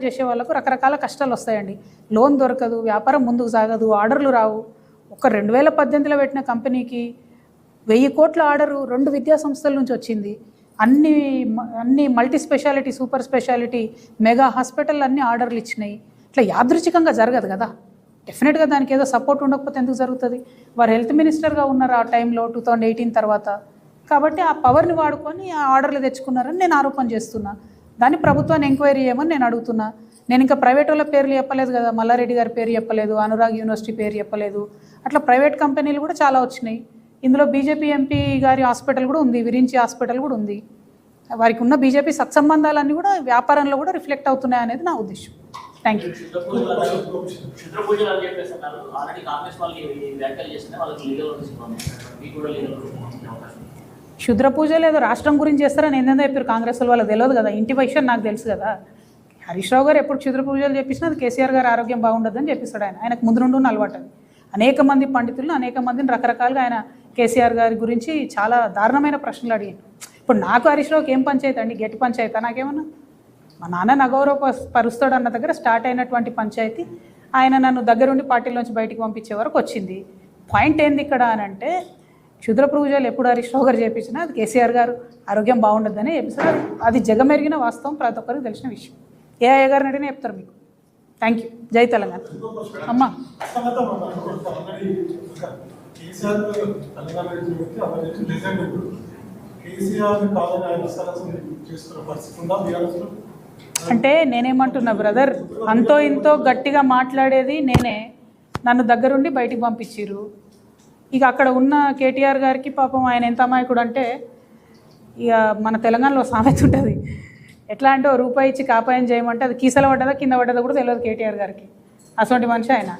చేసే వాళ్ళకు రకరకాల కష్టాలు వస్తాయండి. లోన్ దొరకదు, వ్యాపారం ముందుకు సాగదు, ఆర్డర్లు రావు. ఒక 2018లో పెట్టిన కంపెనీకి 1000 కోట్ల ఆర్డరు 2 విద్యా సంస్థల నుంచి వచ్చింది. అన్ని multi speciality, super speciality, mega hospital అన్ని ఆర్డర్లు ఇచ్చినాయి. ఇట్లా యాదృచ్ఛికంగా జరగదు కదా. డెఫినెట్గా దానికి ఏదో సపోర్ట్ ఉండకపోతే ఎందుకు జరుగుతుంది? వారు హెల్త్ మినిస్టర్గా ఉన్నారు ఆ టైంలో 2018 తర్వాత. కాబట్టి ఆ పవర్ని వాడుకొని ఆ ఆర్డర్లు తెచ్చుకున్నారని నేను ఆరోపణ చేస్తున్నా. దాన్ని ప్రభుత్వాన్ని ఎంక్వైరీ చేయమని నేను అడుగుతున్నా. నేను ఇంకా ప్రైవేట్ వాళ్ళ పేర్లు చెప్పలేదు కదా, మల్లారెడ్డి గారి పేరు చెప్పలేదు, అనురాగ్ యూనివర్సిటీ పేరు చెప్పలేదు. అట్లా ప్రైవేట్ కంపెనీలు కూడా చాలా వచ్చినాయి. ఇందులో బీజేపీ ఎంపీ గారి హాస్పిటల్ కూడా ఉంది, విరించి హాస్పిటల్ కూడా ఉంది. వారికి ఉన్న బీజేపీ సత్సంబంధాలన్నీ కూడా వ్యాపారంలో కూడా రిఫ్లెక్ట్ అవుతున్నాయి అనేది నా ఉద్దేశం. Thank you. క్షుద్ర పూజలు ఏదో రాష్ట్రం గురించి చేస్తారని ఏందో చెప్పారు కాంగ్రెస్ వాళ్ళకి తెలియదు కదా. ఇంటి విషయం నాకు తెలుసు కదా. హరీష్ రావు గారు ఎప్పుడు క్షుద్ర పూజలు చెప్పినా అది కేసీఆర్ గారు ఆరోగ్యం బాగుండదని చెప్పిస్తాడు. ఆయనకు ముందు నుండి అలవాటు అది. అనేక మంది పండితులను, అనేక మందిని రకరకాలుగా ఆయన కేసీఆర్ గారి గురించి చాలా దారుణమైన ప్రశ్నలు అడిగాను. ఇప్పుడు నాకు హరీష్ రావుకి ఏం పంచాయతీ అండి? గట్టి పంచాయతీ నాకేమన్నా? మా నాన్న నగౌరవపరుస్తాడు అన్న దగ్గర స్టార్ట్ అయినటువంటి పంచాయతీ ఆయన నన్ను దగ్గరుండి పార్టీలోంచి బయటికి పంపించే వరకు వచ్చింది. పాయింట్ ఏంది ఇక్కడ అని అంటే, క్షుద్ర పూజలు ఎప్పుడు హరీష్ రావు గారు చేపించినా అది కేసీఆర్ గారు ఆరోగ్యం బాగుండదని చెప్పిస్తారు. అది జగమెరిగిన వాస్తవం, ప్రతి ఒక్కరికి తెలిసిన విషయం. ఏ అయ్య గారిని అడిగినా చెప్తారు మీకు. Thank you. జై తెలంగాణ. అమ్మా అంటే నేనేమంటున్నా బ్రదర్, అంతో ఇంతో గట్టిగా మాట్లాడేది నేనే. నన్ను దగ్గరుండి బయటికి పంపించారు. ఇక అక్కడ ఉన్న కేటీఆర్ గారికి పాపం ఆయన ఎంత అమాయకుడు అంటే, ఇక మన తెలంగాణలో సామెత ఉంటుంది, ఎట్లా అంటే ఓ రూపాయి ఇచ్చి కాపాయం చేయమంటే అది కీసల పడ్డదా కింద పడ్డదా కూడా తెలియదు కేటీఆర్ గారికి. అటువంటి మనిషి ఆయన.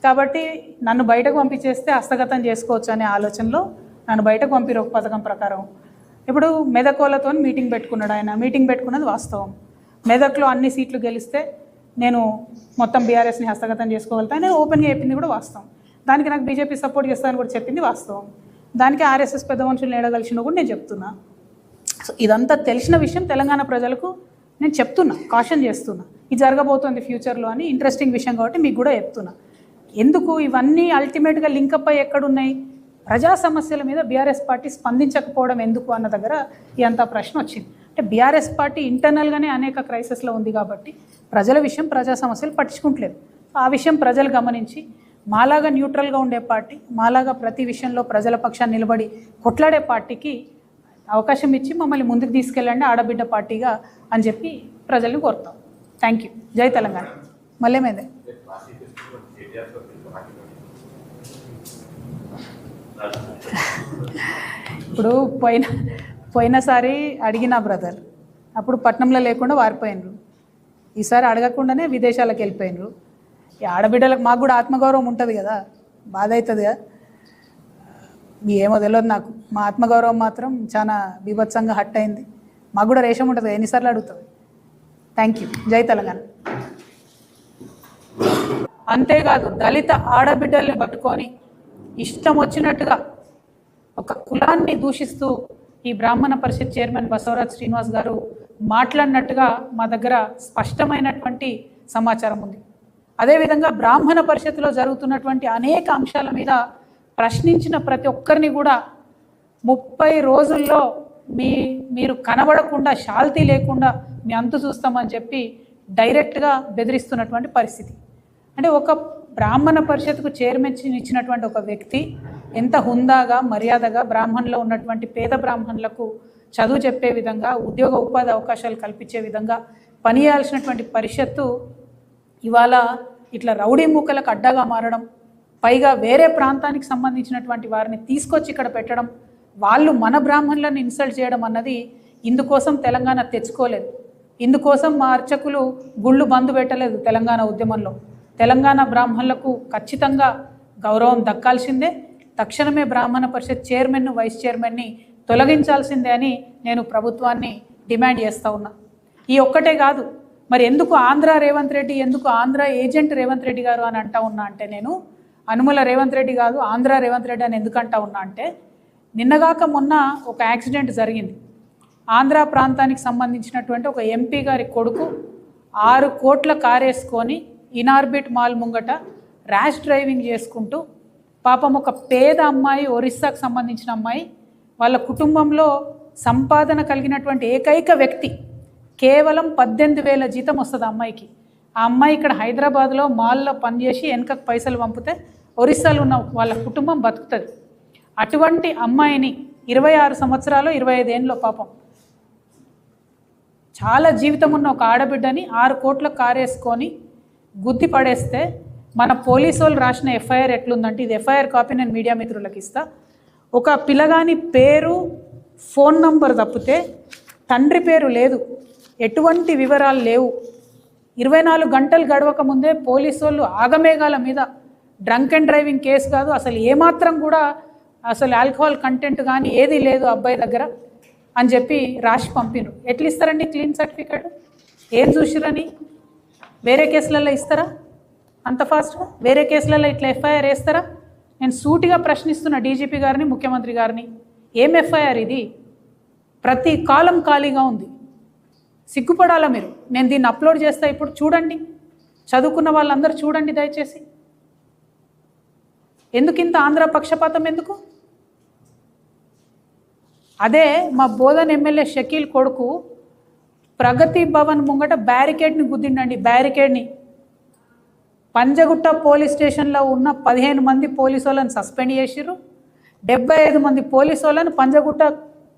కాబట్టి నన్ను బయటకు పంపించేస్తే హస్తగతం చేసుకోవచ్చు అనే ఆలోచనలో నన్ను బయటకు పంపిరు ఒక పథకం ప్రకారం. ఇప్పుడు మెదకోలతో మీటింగ్ పెట్టుకున్నాడు ఆయన. మీటింగ్ పెట్టుకున్నది వాస్తవం. మెదక్లో అన్ని సీట్లు గెలిస్తే నేను మొత్తం బీఆర్ఎస్ని హస్తగతం చేసుకోగలుగుతాను నేను ఓపెన్గా చెప్పింది కూడా వాస్తవం. దానికి నాకు బీజేపీ సపోర్ట్ చేస్తానని కూడా చెప్పింది వాస్తవం. దానికి ఆర్ఎస్ఎస్ పెద్ద మనుషులు ఏడగలిసినా కూడా నేను చెప్తున్నా. సో ఇదంతా తెలిసిన విషయం తెలంగాణ ప్రజలకు నేను చెప్తున్నా, కాషన్ చేస్తున్నా. ఇది జరగబోతోంది ఫ్యూచర్లో అని ఇంట్రెస్టింగ్ విషయం కాబట్టి మీకు కూడా చెప్తున్నా. ఎందుకు ఇవన్నీ అల్టిమేట్గా లింకప్ అయ్యి ఎక్కడున్నాయి? ప్రజా సమస్యల మీద బీఆర్ఎస్ పార్టీ స్పందించకపోవడం ఎందుకు అన్న దగ్గర ఇదంతా ప్రశ్న వచ్చింది. అంటే బీఆర్ఎస్ పార్టీ ఇంటర్నల్గానే అనేక క్రైసిస్లో ఉంది కాబట్టి ప్రజల విషయం, ప్రజా సమస్యలు పట్టించుకుంటలేదు. ఆ విషయం ప్రజలు గమనించి మాలాగా న్యూట్రల్గా ఉండే పార్టీ, మాలాగా ప్రతి విషయంలో ప్రజల పక్షాన్ని నిలబడి కొట్లాడే పార్టీకి అవకాశం ఇచ్చి మమ్మల్ని ముందుకు తీసుకెళ్ళండి ఆడబిడ్డ పార్టీగా అని చెప్పి ప్రజల్ని కోరుతాం. Thank you. జై తెలంగాణ. మళ్ళేమైందే ఇప్పుడు పోయినసారి అడిగిన బ్రదర్, అప్పుడు పట్నంలో లేకుండా వారిపోయినరు. ఈసారి అడగకుండానే విదేశాలకు వెళ్ళిపోయినరు. ఈ ఆడబిడ్డలకు మాకు కూడా ఆత్మగౌరవం ఉంటుంది కదా, బాధ అవుతుంది కదా. ఏమో తెలియదు నాకు. మా ఆత్మగౌరవం మాత్రం చాలా బీభత్సంగా హట్ అయింది. మాకు కూడా రేషం ఉంటుంది, ఎన్నిసార్లు అడుగుతుంది. Thank you. జై తెలంగాణ. అంతేకాదు దళిత ఆడబిడ్డల్ని పట్టుకొని ఇష్టం వచ్చినట్టుగా ఒక కులాన్ని దూషిస్తూ ఈ బ్రాహ్మణ పరిషత్ చైర్మన్ బసవరాజ్ శ్రీనివాస్ గారు మాట్లాడినట్టుగా మా దగ్గర స్పష్టమైనటువంటి సమాచారం ఉంది. అదేవిధంగా బ్రాహ్మణ పరిషత్తులో జరుగుతున్నటువంటి అనేక అంశాల మీద ప్రశ్నించిన ప్రతి ఒక్కరిని కూడా 30 రోజుల్లో మీరు కనబడకుండా, శాల్తీ లేకుండా మీ అంతు చూస్తామని చెప్పి డైరెక్ట్గా బెదిరిస్తున్నటువంటి పరిస్థితి. అంటే ఒక బ్రాహ్మణ పరిషత్కు చైర్మన్ ఇచ్చినటువంటి ఒక వ్యక్తి ఎంత హుందాగా, మర్యాదగా బ్రాహ్మణులో ఉన్నటువంటి పేద బ్రాహ్మణులకు చదువు చెప్పే విధంగా, ఉద్యోగ ఉపాధి అవకాశాలు కల్పించే విధంగా పనిచేయాల్సినటువంటి పరిషత్తు ఇవాళ ఇట్లా రౌడీ మూకలకు అడ్డగా మారడం, పైగా వేరే ప్రాంతానికి సంబంధించినటువంటి వారిని తీసుకొచ్చి ఇక్కడ పెట్టడం, వాళ్ళు మన బ్రాహ్మణులను ఇన్సల్ట్ చేయడం అన్నది ఇందుకోసం తెలంగాణ తెచ్చుకోలేదు. ఇందుకోసం మా అర్చకులు గుళ్ళు బంద్ పెట్టలేదు. తెలంగాణ ఉద్యమంలో తెలంగాణ బ్రాహ్మణులకు ఖచ్చితంగా గౌరవం దక్కాల్సిందే. తక్షణమే బ్రాహ్మణ పరిషత్ చైర్మన్ను, వైస్ చైర్మన్ని తొలగించాల్సిందే అని నేను ప్రభుత్వాన్ని డిమాండ్ చేస్తూ ఉన్నా. ఈ ఒక్కటే కాదు, మరి ఎందుకు ఆంధ్ర రేవంత్ రెడ్డి, ఎందుకు ఆంధ్ర ఏజెంట్ రేవంత్ రెడ్డి గారు అని అంటా ఉన్నా అంటే, నేను అనుముల రేవంత్ రెడ్డి కాదు ఆంధ్ర రేవంత్ రెడ్డి అని ఎందుకు అంటా ఉన్నా అంటే, నిన్నగాక మొన్న ఒక యాక్సిడెంట్ జరిగింది. ఆంధ్ర ప్రాంతానికి సంబంధించినటువంటి ఒక ఎంపీ గారి కొడుకు 6 కోట్ల కారు వేసుకొని ఇనార్బిట్ మాల్ ముంగట ర్యాష్ డ్రైవింగ్ చేసుకుంటూ పాపం ఒక పేద అమ్మాయి, ఒరిస్సాకు సంబంధించిన అమ్మాయి, వాళ్ళ కుటుంబంలో సంపాదన కలిగినటువంటి ఏకైక వ్యక్తి, కేవలం 18,000 జీతం వస్తుంది ఆ అమ్మాయికి. ఆ అమ్మాయి ఇక్కడ హైదరాబాద్లో మాల్లో పనిచేసి వెనకకు పైసలు పంపితే ఒరిస్సాలో ఉన్న వాళ్ళ కుటుంబం బతుకుతుంది. అటువంటి అమ్మాయిని 26 సంవత్సరాలు 25 ఏళ్ళలో పాపం చాలా జీవితం ఉన్న ఒక ఆడబిడ్డని 6 కోట్ల కారు వేసుకొని గుద్ది పడేస్తే మన పోలీసు వాళ్ళు రాసిన ఎఫ్ఐఆర్ ఎట్లుందంటే, ఇది ఎఫ్ఐఆర్ కాపీ నేను మీడియా మిత్రులకు ఇస్తా. ఒక పిల్లగాని పేరు, ఫోన్ నంబర్ తప్పితే తండ్రి పేరు లేదు, ఎటువంటి వివరాలు లేవు. 24 గంటలు గడవక ముందే పోలీసు వాళ్ళు ఆగమేఘాల మీద డ్రంక్ అండ్ డ్రైవింగ్ కేసు కాదు, అసలు ఏమాత్రం కూడా అసలు ఆల్కహాల్ కంటెంట్ కానీ ఏది లేదు అబ్బాయి దగ్గర అని చెప్పి రాసి పంపినరు. ఎట్లా ఇస్తారండి క్లీన్ సర్టిఫికేట్? ఏం చూసిరని? వేరే కేసులలో ఇస్తారా అంత ఫాస్ట్గా? వేరే కేసులలో ఇట్లా ఎఫ్ఐఆర్ వేస్తారా? నేను సూటిగా ప్రశ్నిస్తున్న డీజీపీ గారిని, ముఖ్యమంత్రి గారిని, ఏం ఎఫ్ఐఆర్ ఇది? ప్రతి కాలం ఖాళీగా ఉంది, సిగ్గుపడాలా మీరు. నేను దీన్ని అప్లోడ్ చేస్తా, ఇప్పుడు చూడండి, చదువుకున్న వాళ్ళందరూ చూడండి దయచేసి. ఎందుకు ఇంత ఆంధ్ర పక్షపాతం ఎందుకు? అదే మా బోధన్ ఎమ్మెల్యే షకీల్ కొడుకు ప్రగతి భవన్ ముంగట బ్యారికేడ్ని గుద్దిండండి, బ్యారికేడ్ని. పంజగుట్ట పోలీస్ స్టేషన్లో ఉన్న 15 మంది పోలీసు వాళ్ళని సస్పెండ్ చేసిర్రు, 75 మంది పోలీసు వాళ్ళని పంజగుట్ట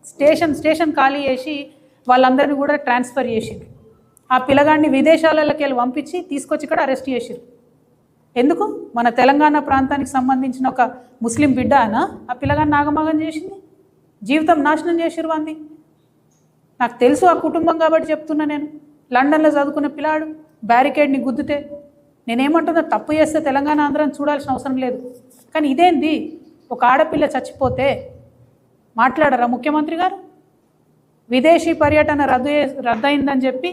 స్టేషన్ ఖాళీ చేసి వాళ్ళందరినీ కూడా ట్రాన్స్ఫర్ చేసిండ్రు. ఆ పిల్లగాడిని విదేశాలకి వెళ్ళి పంపించి తీసుకొచ్చి ఇక్కడ అరెస్ట్ చేసిర్రు. ఎందుకు? మన తెలంగాణ ప్రాంతానికి సంబంధించిన ఒక ముస్లిం బిడ్డ అనా ఆ పిల్లగాడిని నాగమాగం చేసింది? జీవితం నాశనం చేసిర్రు వాంది. నాకు తెలుసు ఆ కుటుంబం కాబట్టి చెప్తున్నా. నేను లండన్లో చదువుకున్న పిల్లాడు బ్యారికేడ్ని గుద్దితే నేనేమంటున్నా, తప్పు చేస్తే తెలంగాణ ఆంధ్రాన్ని చూడాల్సిన అవసరం లేదు. కానీ ఇదేంది, ఒక ఆడపిల్ల చచ్చిపోతే మాట్లాడరా ముఖ్యమంత్రి గారు? విదేశీ పర్యటన రద్దయిందని చెప్పి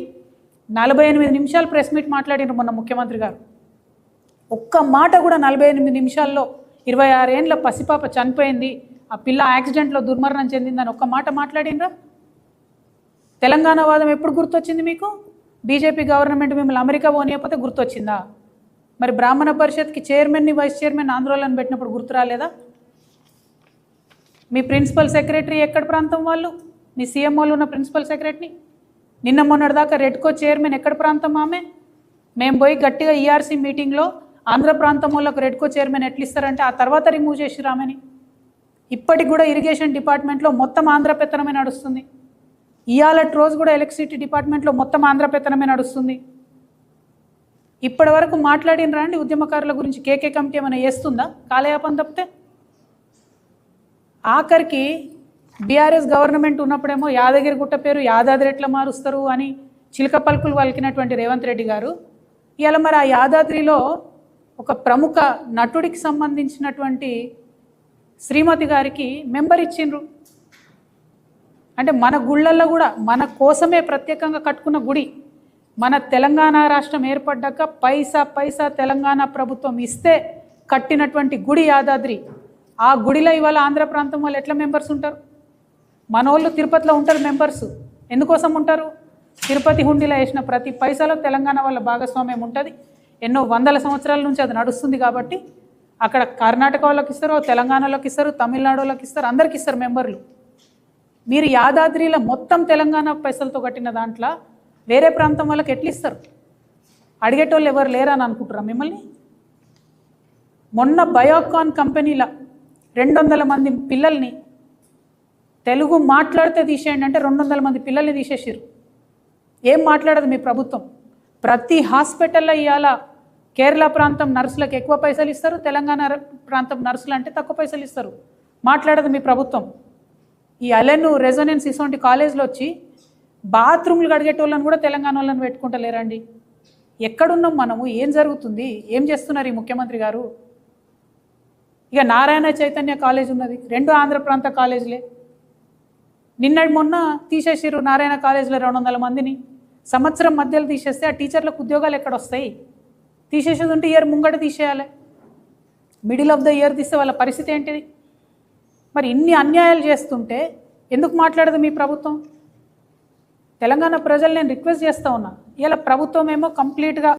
48 నిమిషాలు ప్రెస్ మీట్ మాట్లాడినారు మొన్న ముఖ్యమంత్రి గారు. ఒక్క మాట కూడా 48 నిమిషాల్లో 26 ఏళ్ళ పసిపాప చనిపోయింది, ఆ పిల్ల యాక్సిడెంట్లో దుర్మరణం చెందిందని ఒక్క మాట మాట్లాడినరా? తెలంగాణ వాదం ఎప్పుడు గుర్తొచ్చింది మీకు? బీజేపీ గవర్నమెంట్ మిమ్మల్ని అమెరికా పోనీయకపోతే గుర్తొచ్చిందా? మరి బ్రాహ్మణ పరిషత్కి చైర్మన్ని, వైస్ చైర్మన్ ఆందోళన పెట్టినప్పుడు గుర్తు రాలేదా? మీ ప్రిన్సిపల్ సెక్రటరీ ఎక్కడ ప్రాంతం వాళ్ళు? మీ సీఎంఓలు ఉన్న ప్రిన్సిపల్ సెక్రటరీ నిన్న మొన్నటిదాకా రెడ్కో చైర్మన్ ఎక్కడ ప్రాంతం ఆమె? మేము పోయి గట్టిగా ఈఆర్సీ మీటింగ్లో ఆంధ్ర ప్రాంతం వాళ్ళకు రెడ్కో చైర్మన్ ఎట్లు ఇస్తారంటే ఆ తర్వాత రిమూవ్ చేసి రామని. ఇప్పటికి కూడా ఇరిగేషన్ డిపార్ట్మెంట్లో మొత్తం ఆంధ్ర పెత్తనమే నడుస్తుంది. ఇవాళ రోజు కూడా ఎలక్ట్రిసిటీ డిపార్ట్మెంట్లో మొత్తం ఆంధ్ర పెత్తనమే నడుస్తుంది. ఇప్పటి వరకు మాట్లాడినరా అండి ఉద్యమకారుల గురించి? కేకే కమిటీ ఏమైనా చేస్తుందా కాలయాపన తప్పితే? ఆఖరికి బీఆర్ఎస్ గవర్నమెంట్ ఉన్నప్పుడేమో యాదగిరిగుట్ట పేరు యాదాద్రి ఎట్లా మారుస్తారు అని చిలక పలుకులు పలికినటువంటి రేవంత్ రెడ్డి గారు ఇవాళ మరి ఆ యాదాద్రిలో ఒక ప్రముఖ నటుడికి సంబంధించినటువంటి శ్రీమతి గారికి మెంబర్ ఇచ్చిండ్రు. అంటే మన గుళ్ళల్లో కూడా మన కోసమే ప్రత్యేకంగా కట్టుకున్న గుడి, మన తెలంగాణ రాష్ట్రం ఏర్పడ్డాక పైసా తెలంగాణ ప్రభుత్వం ఇస్తే కట్టినటువంటి గుడి యాదాద్రి. ఆ గుడిలో ఇవాళ ఆంధ్ర ప్రాంతం వాళ్ళు ఎట్లా మెంబర్స్ ఉంటారు? మన వాళ్ళు తిరుపతిలో ఉంటారు మెంబర్స్. ఎందుకోసం ఉంటారు? తిరుపతి హుండీలో వేసిన ప్రతి పైసాలో తెలంగాణ వాళ్ళ భాగస్వామ్యం ఉంటుంది. ఎన్నో వందల సంవత్సరాల నుంచి అది నడుస్తుంది కాబట్టి అక్కడ కర్ణాటక వాళ్ళకి ఇస్తారు, తెలంగాణలోకి ఇస్తారు, తమిళనాడు వాళ్ళకి ఇస్తారు, అందరికి ఇస్తారు మెంబర్లు. మీరు యాదాద్రిలో మొత్తం తెలంగాణ పైసలతో కట్టిన దాంట్లో వేరే ప్రాంతం వాళ్ళకి ఎట్లా ఇస్తారు? అడిగేటోళ్ళు ఎవరు లేరని అనుకుంటారా మిమ్మల్ని? మొన్న బయోకాన్ కంపెనీలో 200 మంది పిల్లల్ని తెలుగు మాట్లాడితే తీసేయండి అంటే 200 మంది పిల్లల్ని తీసేసారు. ఏం మాట్లాడదు మీ ప్రభుత్వం? ప్రతి హాస్పిటల్లో ఇవాళ కేరళ ప్రాంతం నర్సులకు ఎక్కువ పైసలు ఇస్తారు, తెలంగాణ ప్రాంతం నర్సులు అంటే తక్కువ పైసలు ఇస్తారు. మాట్లాడదు మీ ప్రభుత్వం. ఈ అలెను రెజొనెన్స్ ఇటువంటి కాలేజ్లో వచ్చి బాత్రూమ్లు కడిగేటోళ్ళని కూడా తెలంగాణ వాళ్ళని పెట్టుకుంటలేరండి. ఎక్కడున్నాం మనము? ఏం జరుగుతుంది? ఏం చేస్తున్నారు ఈ ముఖ్యమంత్రి గారు? ఇక నారాయణ చైతన్య కాలేజ్ ఉన్నది, 2 ఆంధ్ర ప్రాంత కాలేజీలే. నిన్నటి మొన్న తీసేసారు నారాయణ కాలేజీలో 200 మందిని. సంవత్సరం మధ్యలో తీసేస్తే ఆ టీచర్లకు ఉద్యోగాలు ఎక్కడ వస్తాయి? తీసేసేది ఉంటే ఇయర్ ముంగట తీసేయాలి. మిడిల్ ఆఫ్ ద ఇయర్ తీస్తే వాళ్ళ పరిస్థితి ఏంటిది? మరి ఇన్ని అన్యాయాలు చేస్తుంటే ఎందుకు మాట్లాడదు మీ ప్రభుత్వం? తెలంగాణ ప్రజలు నేను రిక్వెస్ట్ చేస్తూ ఉన్నా. ఇలా ప్రభుత్వం ఏమో కంప్లీట్గా